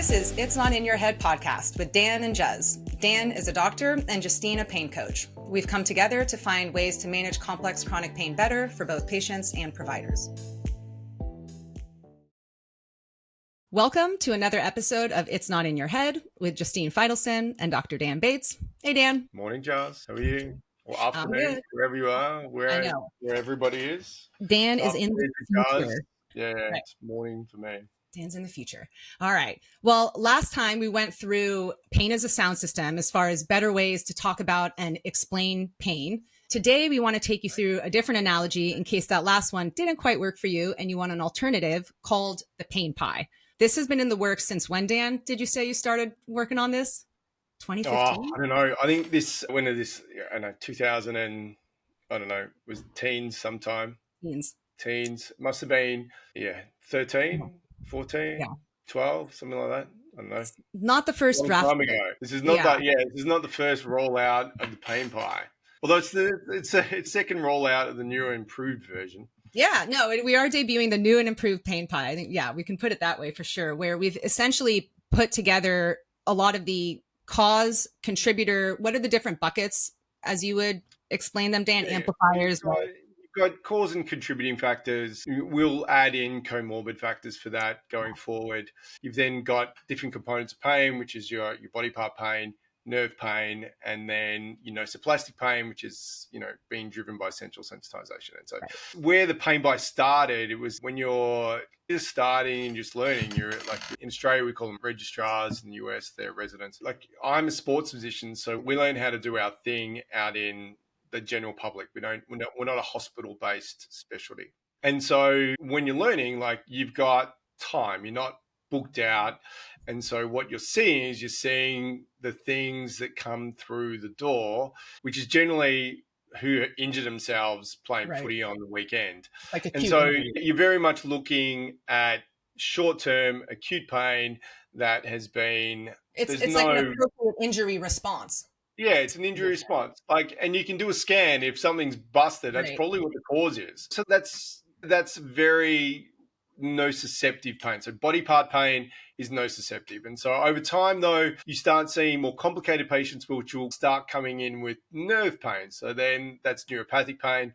This is It's Not In Your Head podcast with Dan and Jez. Dan is a doctor and Justine a pain coach. We've come together to find ways to manage complex chronic pain better for both patients and providers. Welcome to another episode of It's Not In Your Head with Justine Feidelson and Dr. Dan Bates. Hey, Dan. Morning, Jaz. How are you? Or afternoon, good. wherever you are, I where know. everybody is. Dan is in the future. Yeah, Right. It's morning for me. Dan's in the future. All right. Well, last time we went through pain as a sound system as far as better ways to talk about and explain pain. Today, we want to take you through a different analogy in case that last one didn't quite work for you and you want an alternative called the pain pie. This has been in the works since when, Dan? Did you say you started working on this? 2015? I don't know. I think when did this, I don't know, 2000 and, I don't know, was teens sometime. Teens. Must have been, 13, 14, 12, something like that. I don't know. Not the first draft. Time ago. This is not this is not the first rollout of the pain pie. Although it's second rollout of the new and improved version. Yeah, no, we are debuting the new and improved pain pie. I think, we can put it that way for sure, where we've essentially put together a lot of the cause, contributor, what are the different buckets, as you would explain them, Dan? Amplifiers. You've got cause and contributing factors. We'll add in comorbid factors for that going forward. You've then got different components of pain, which is your body part pain, nerve pain, and then nociplastic pain, which is being driven by central sensitization. And so where the pain pie started, it was when you're just starting and just learning. You're like, in Australia we call them registrars, in the US they're residents. Like, I'm a sports physician, so we learn how to do our thing out in the general public. We're not a hospital based specialty. And so when you're learning, like, you've got time, you're not booked out. And so what you're seeing the things that come through the door, which is generally who injure themselves playing footy on the weekend. And so you're very much looking at short-term acute pain that has been... It's like an appropriate injury response. Yeah, it's an injury response. And you can do a scan if something's busted. That's probably what the cause is. So that's very nociceptive pain. So body part pain is nociceptive. And so over time, though, you start seeing more complicated patients which will start coming in with nerve pain. So then that's neuropathic pain.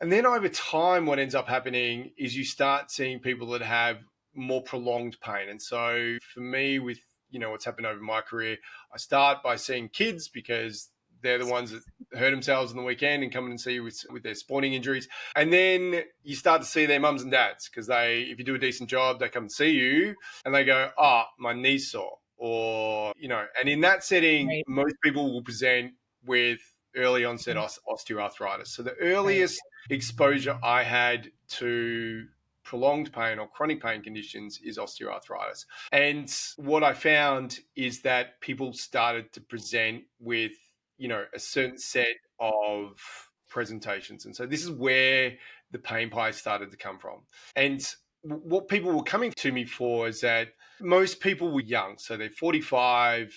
And then over time, what ends up happening is you start seeing people that have more prolonged pain. And so for me, with what's happened over my career, I start by seeing kids because they're the ones that hurt themselves on the weekend and come in and see you with their sporting injuries. And then you start to see their mums and dads because if you do a decent job, they come and see you and they go, my knee's sore. Or, and in that setting, most people will present with early onset osteoarthritis. So the earliest exposure I had to prolonged pain or chronic pain conditions is osteoarthritis. And what I found is that people started to present with a certain set of presentations. And so this is where the pain pie started to come from. And what people were coming to me for is that most people were young. So they're 45,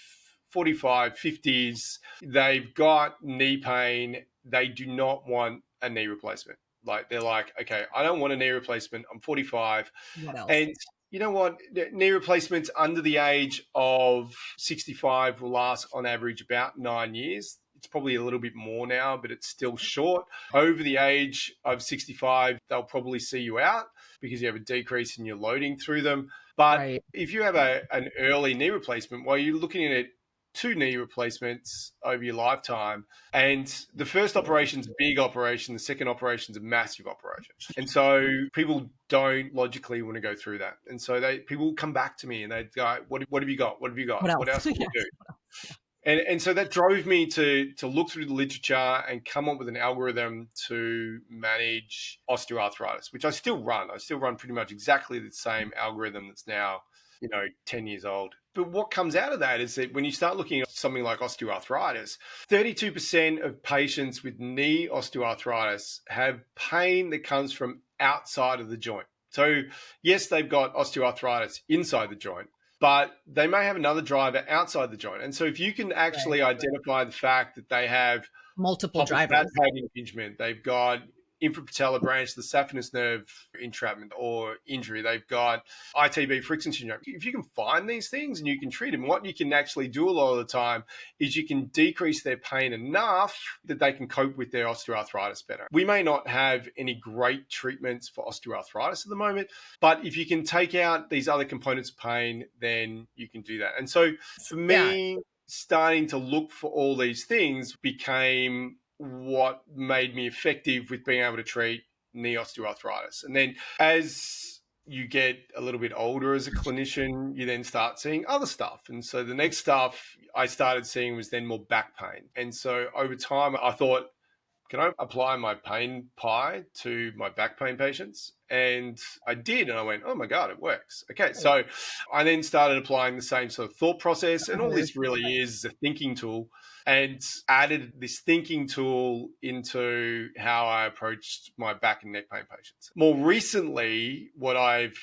50s. They've got knee pain. They do not want a knee replacement. Like, they're like, okay, I don't want a knee replacement. I'm 45. What else? And you know what? Knee replacements under the age of 65 will last on average about 9 years. It's probably a little bit more now, but it's still short. Over the age of 65, they'll probably see you out because you have a decrease in your loading through them. But if you have an early knee replacement, well, you're looking at 2 knee replacements over your lifetime. And the first operation's a big operation. The second operation's a massive operation. And so people don't logically want to go through that. And so people will come back to me and they go, what have you got? What have you got? What else can you do? And so that drove me to look through the literature and come up with an algorithm to manage osteoarthritis, which I still run. I still run pretty much exactly the same algorithm that's now 10 years old. But what comes out of that is that when you start looking at something like osteoarthritis, 32% of patients with knee osteoarthritis have pain that comes from outside of the joint. So yes, they've got osteoarthritis inside the joint, but they may have another driver outside the joint. And so if you can actually identify the fact that they have multiple drivers, pain impingement, they've got infrapatellar branch, the saphenous nerve entrapment or injury. They've got ITB friction syndrome. If you can find these things and you can treat them, what you can actually do a lot of the time is you can decrease their pain enough that they can cope with their osteoarthritis better. We may not have any great treatments for osteoarthritis at the moment, but if you can take out these other components of pain, then you can do that. And so for me, starting to look for all these things became what made me effective with being able to treat knee osteoarthritis. And then as you get a little bit older as a clinician, you then start seeing other stuff. And so the next stuff I started seeing was then more back pain. And so over time, I thought, can I apply my pain pie to my back pain patients? And I did. And I went, oh my God, it works. Okay. So I then started applying the same sort of thought process. And all this really is a thinking tool, and added this thinking tool into how I approached my back and neck pain patients. More recently, what I've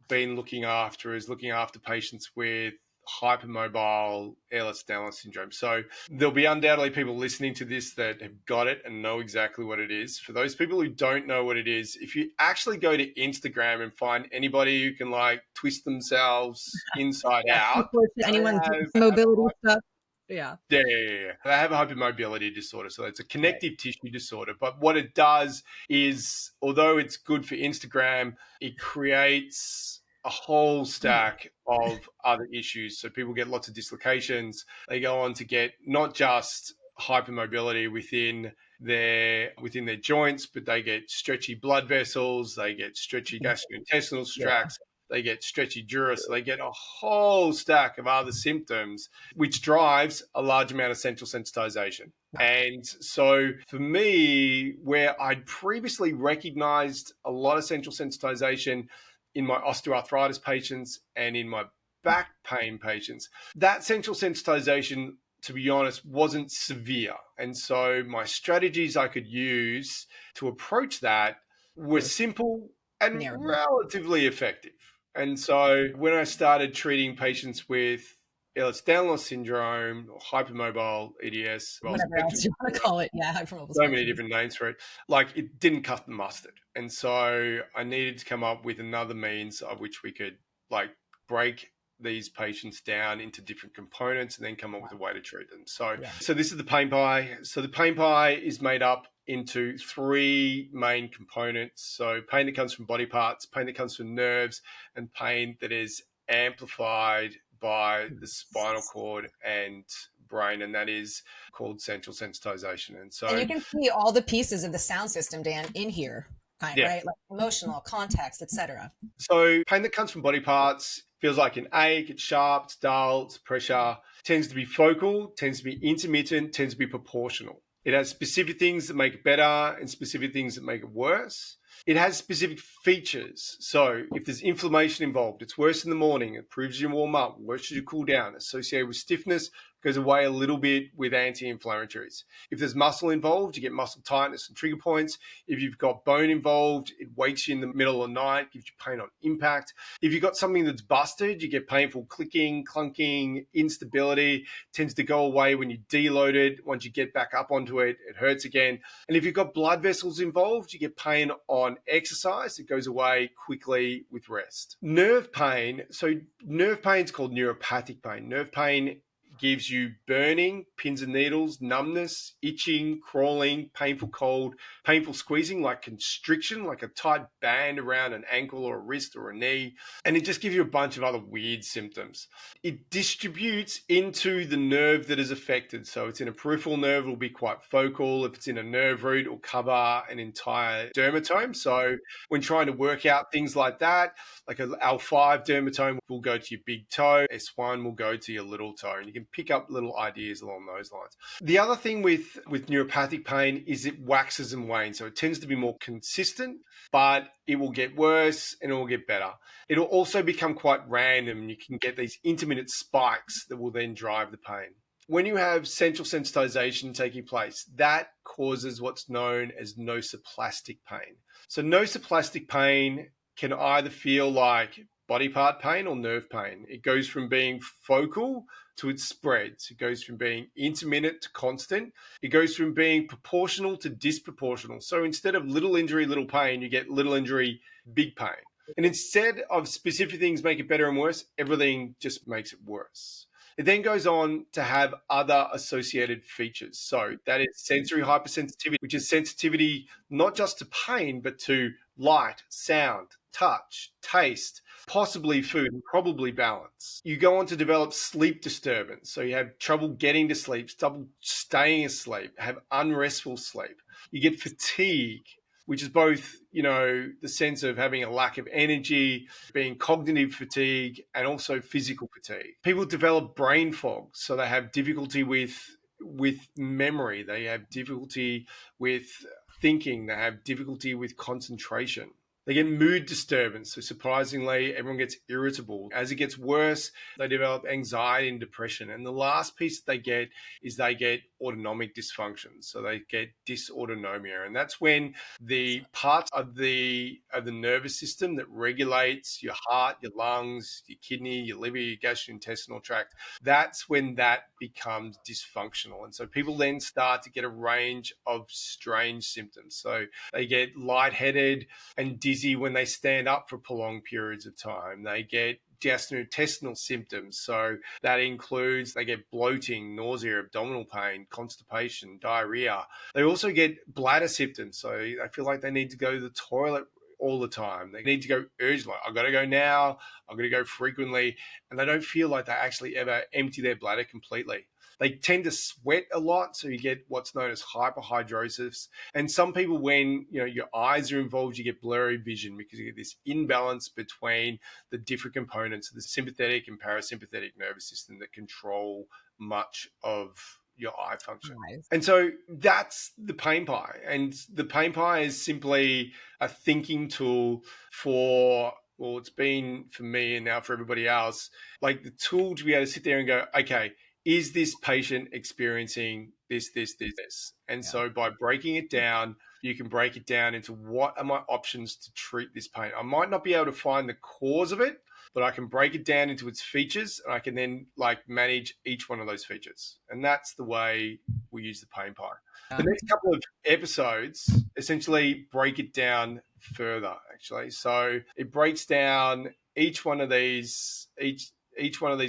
been looking after is looking after patients with hypermobile Ehlers-Danlos syndrome. So there'll be undoubtedly people listening to this that have got it and know exactly what it is. For those people who don't know what it is, if you actually go to Instagram and find anybody who can like twist themselves inside out, anyone mobility stuff. Yeah. They have a hypermobility disorder. So it's a connective tissue disorder. But what it does is, although it's good for Instagram, it creates a whole stack of other issues. So people get lots of dislocations. They go on to get not just hypermobility within their joints, but they get stretchy blood vessels, they get stretchy gastrointestinal tracts, they get stretchy dura, so they get a whole stack of other symptoms, which drives a large amount of central sensitization. And so for me, where I'd previously recognized a lot of central sensitization in my osteoarthritis patients and in my back pain patients, that central sensitization, to be honest, wasn't severe. And so my strategies I could use to approach that were simple and relatively effective. And so when I started treating patients with Ehlers-Danlos syndrome or hypermobile EDS, whatever else you want to call it, hypermobile. So many different names for it. Like, it didn't cut the mustard, and so I needed to come up with another means of which we could like break these patients down into different components and then come up with a way to treat them. So this is the pain pie. So the pain pie is made up into three main components. So pain that comes from body parts, pain that comes from nerves, and pain that is amplified by the spinal cord and brain, and that is called central sensitization. And so you can see all the pieces of the sound system, Dan, in here, right? Like emotional, context, etc. So pain that comes from body parts feels like an ache, it's sharp, it's dull, it's pressure, tends to be focal, tends to be intermittent, tends to be proportional. It has specific things that make it better and specific things that make it worse. It has specific features. So if there's inflammation involved, it's worse in the morning. It improves you warm up, worse as you cool down. Associated with stiffness, goes away a little bit with anti-inflammatories. If there's muscle involved, you get muscle tightness and trigger points. If you've got bone involved, it wakes you in the middle of the night, gives you pain on impact. If you've got something that's busted, you get painful clicking, clunking, instability, tends to go away when you deload it. Once you get back up onto it, it hurts again. And if you've got blood vessels involved, you get pain on exercise. It goes away quickly with rest. Nerve pain. So nerve pain is called neuropathic pain. Nerve pain gives you burning, pins and needles, numbness, itching, crawling, painful cold, painful squeezing, like constriction, like a tight band around an ankle or a wrist or a knee. And it just gives you a bunch of other weird symptoms. It distributes into the nerve that is affected. So it's in a peripheral nerve, it'll be quite focal. If it's in a nerve root, it'll cover an entire dermatome. So when trying to work out things like that, like an L5 dermatome will go to your big toe, S1 will go to your little toe, and you can pick up little ideas along those lines. The other thing with neuropathic pain is it waxes and wanes. So it tends to be more consistent, but it will get worse and it will get better. It'll also become quite random. You can get these intermittent spikes that will then drive the pain. When you have central sensitization taking place, that causes what's known as nociplastic pain. So nociplastic pain can either feel like body part pain or nerve pain. It goes from being focal to its spreads. It goes from being intermittent to constant. It goes from being proportional to disproportional. So instead of little injury, little pain, you get little injury, big pain. And instead of specific things make it better and worse, everything just makes it worse. It then goes on to have other associated features. So that is sensory hypersensitivity, which is sensitivity not just to pain, but to light, sound, touch, taste, possibly food, and probably balance. You go on to develop sleep disturbance. So you have trouble getting to sleep, trouble staying asleep, have unrestful sleep. You get fatigue, which is both, the sense of having a lack of energy, being cognitive fatigue, and also physical fatigue. People develop brain fog, so they have difficulty with memory, they have difficulty with thinking, they have difficulty with concentration. They get mood disturbance. So surprisingly, everyone gets irritable. As it gets worse, they develop anxiety and depression. And the last piece they get is they get autonomic dysfunction. So they get dysautonomia. And that's when the parts of the nervous system that regulates your heart, your lungs, your kidney, your liver, your gastrointestinal tract, that's when that becomes dysfunctional. And so people then start to get a range of strange symptoms. So they get lightheaded and dizzy when they stand up for prolonged periods of time. They get gastrointestinal symptoms. So that includes they get bloating, nausea, abdominal pain, constipation, diarrhea. They also get bladder symptoms. So they feel like they need to go to the toilet all the time. They need to go urgently. I've got to go now. I've got to go frequently. And they don't feel like they actually ever empty their bladder completely. They tend to sweat a lot, so you get what's known as hyperhidrosis. And some people, when your eyes are involved, you get blurry vision because you get this imbalance between the different components of the sympathetic and parasympathetic nervous system that control much of your eye function. Nice. And so that's the pain pie. And the pain pie is simply a thinking tool for, well, it's been for me and now for everybody else, like the tool to be able to sit there and go, okay, is this patient experiencing this? And so by breaking it down, you can break it down into what are my options to treat this pain. I might not be able to find the cause of it, but I can break it down into its features and I can then manage each one of those features. And that's the way we use the pain pie. The next couple of episodes essentially break it down further, actually. So it breaks down each one of these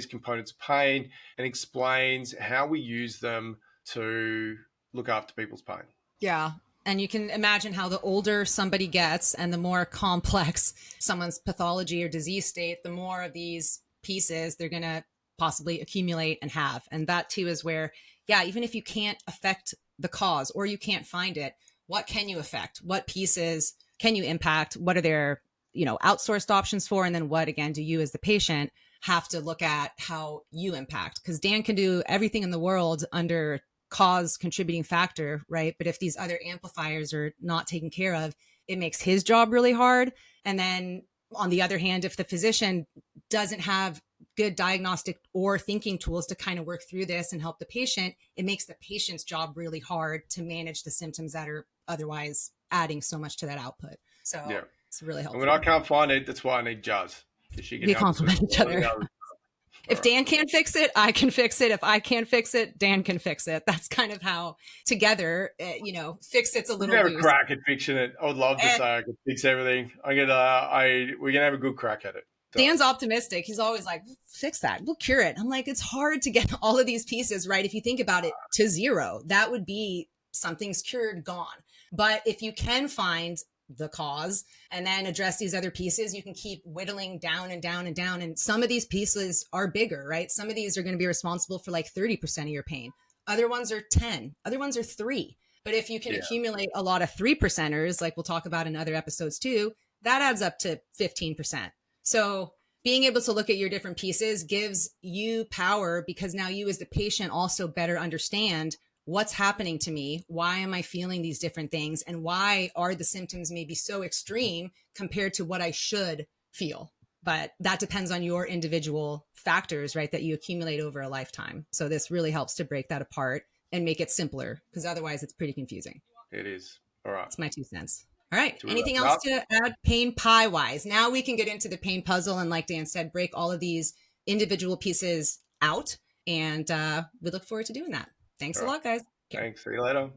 components of pain and explains how we use them to look after people's pain. Yeah. And you can imagine how the older somebody gets and the more complex someone's pathology or disease state, the more of these pieces they're going to possibly accumulate and have. And that too is where, even if you can't affect the cause or you can't find it, what can you affect? What pieces can you impact? What are their, outsourced options for? And then what, again, do you as the patient have to look at how you impact? Because Dan can do everything in the world under cause contributing factor, right? But if these other amplifiers are not taken care of, it makes his job really hard. And then on the other hand, if the physician doesn't have good diagnostic or thinking tools to kind of work through this and help the patient, it makes the patient's job really hard to manage the symptoms that are otherwise adding so much to that output. So it's really helpful. And when I can't find it, that's why I need Jazz. We complement each other. If Dan can't fix it, I can fix it. If I can't fix it, Dan can fix it. That's kind of how together, fix it's a little. We have a crack at fixing it. I would love to say I could fix everything. We're gonna have a good crack at it. So. Dan's optimistic. He's always like, fix that. We'll cure it. I'm like, it's hard to get all of these pieces, right? If you think about it, to zero, that would be something's cured, gone. But if you can find the cause and then address these other pieces, you can keep whittling down and down and down. And some of these pieces are bigger, right? Some of these are going to be responsible for like 30% of your pain. Other ones are 10, other ones are 3. But if you can accumulate a lot of 3%ers, like we'll talk about in other episodes too, that adds up to 15%. So being able to look at your different pieces gives you power, because now you as the patient also better understand what's happening to me. Why am I feeling these different things? And why are the symptoms maybe so extreme compared to what I should feel? But that depends on your individual factors, right, that you accumulate over a lifetime. So this really helps to break that apart and make it simpler, because otherwise it's pretty confusing. It is. All right. That's my 2 cents. All right. Anything else to add pain pie wise? Now we can get into the pain puzzle. And like Dan said, break all of these individual pieces out And we look forward to doing that. Thanks All a right. lot, guys. Thanks. See you later.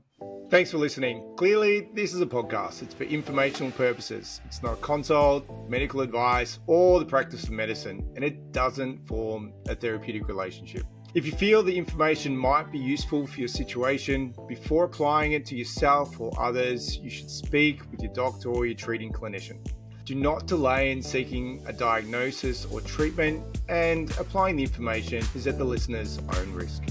Thanks for listening. Clearly, this is a podcast. It's for informational purposes. It's not a consult, medical advice, or the practice of medicine, and it doesn't form a therapeutic relationship. If you feel the information might be useful for your situation, before applying it to yourself or others, you should speak with your doctor or your treating clinician. Do not delay in seeking a diagnosis or treatment, and applying the information is at the listener's own risk.